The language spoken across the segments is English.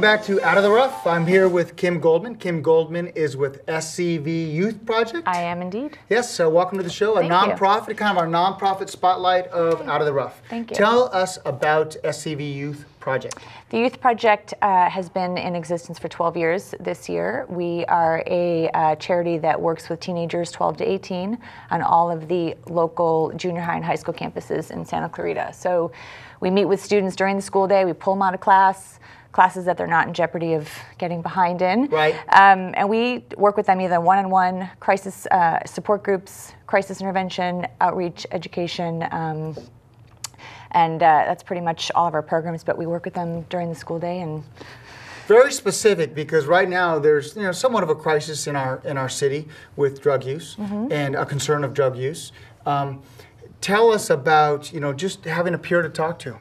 Welcome back to Out of the Rough. I'm here with Kim Goldman. Kim Goldman is with SCV Youth Project. I am indeed. Yes, so welcome to the show. Thank a nonprofit, kind of our nonprofit spotlight of Out of the Rough. Thank you. Tell us about SCV Youth Project. The Youth Project has been in existence for 12 years this year. We are a charity that works with teenagers 12 to 18 on all of the local junior high and high school campuses in Santa Clarita. So we meet with students during the school day, we pull them out of classes that they're not in jeopardy of getting behind in. Right. And we work with them either one-on-one, crisis support groups, crisis intervention, outreach, education, and that's pretty much all of our programs, but we work with them during the school day. And very specific, because right now there's somewhat of a crisis in our city with drug use and a concern of drug use. Tell us about just having a peer to talk to.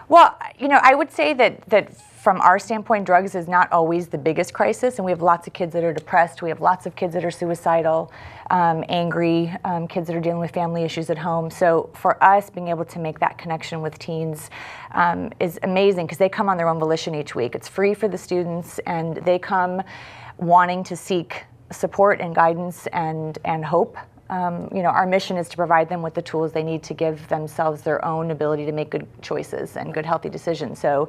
Well, I would say that from our standpoint, drugs is not always the biggest crisis, and we have lots of kids that are depressed. We have lots of kids that are suicidal, angry, kids that are dealing with family issues at home. So for us, being able to make that connection with teens is amazing, because they come on their own volition each week. It's free for the students, and they come wanting to seek support and guidance and hope. Our mission is to provide them with the tools they need to give themselves their own ability to make good choices and good, healthy decisions. So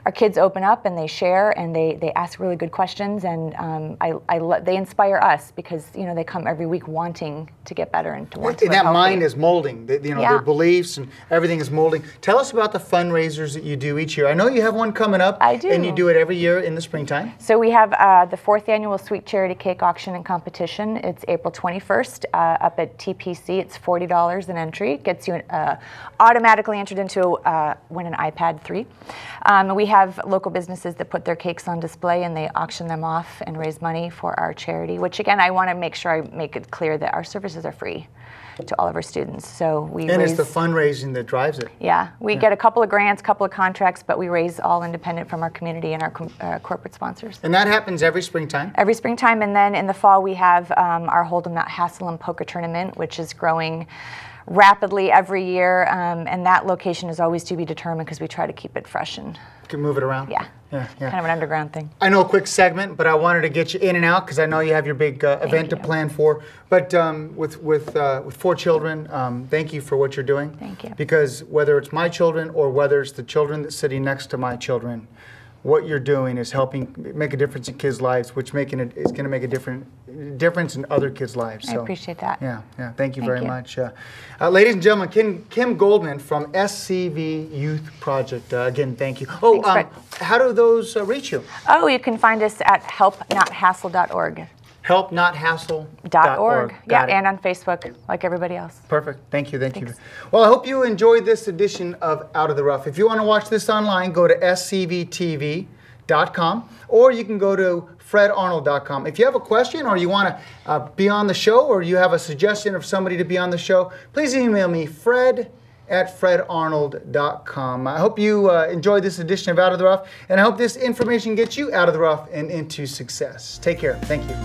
our kids open up and they share and they ask really good questions, and they inspire us, because they come every week wanting to get better and to want to live that healthy. mind is molding. Their beliefs and everything is molding. Tell us about the fundraisers that you do each year. I know you have one coming up. I do. And you do it every year in the springtime. So we have the 4th annual Sweet Charity Cake Auction and Competition. It's April 21st up at TPC. It's $40 an entry. Gets you automatically entered into win an iPad 3. We have local businesses that put their cakes on display and they auction them off and raise money for our charity, which again, I want to make sure I make it clear that our services are free to all of our students. So it's the fundraising that drives it. Yeah, we get a couple of grants, couple of contracts, but we raise all independent from our community and our corporate sponsors. And that happens every springtime? Every springtime, and then in the fall we have our Hold 'em Not Hassle 'em Poker Tournament, which is growing rapidly every year, and that location is always to be determined, because we try to keep it fresh and can move it around. Yeah. Kind of an underground thing. I know a quick segment, but I wanted to get you in and out, because I know you have your big event to plan for. But with 4 children, thank you for what you're doing. Thank you. Because whether it's my children or whether it's the children that's sitting next to my children, what you're doing is helping make a difference in kids' lives, which is going to make a difference in other kids' lives. So, I appreciate that. Yeah. Thank you very much. Ladies and gentlemen, Kim Goldman from SCV Youth Project. Again, thank you. Oh, how do those reach you? Oh, you can find us at helpnothassle.org. Helpnothassle.org. Yeah, and on Facebook, like everybody else. Perfect. Thank you. Well, I hope you enjoyed this edition of Out of the Rough. If you want to watch this online, go to scvtv.com, or you can go to fredarnold.com. If you have a question, or you want to be on the show, or you have a suggestion of somebody to be on the show, please email me, fred@fredarnold.com. I hope you enjoyed this edition of Out of the Rough, and I hope this information gets you out of the rough and into success. Take care. Thank you.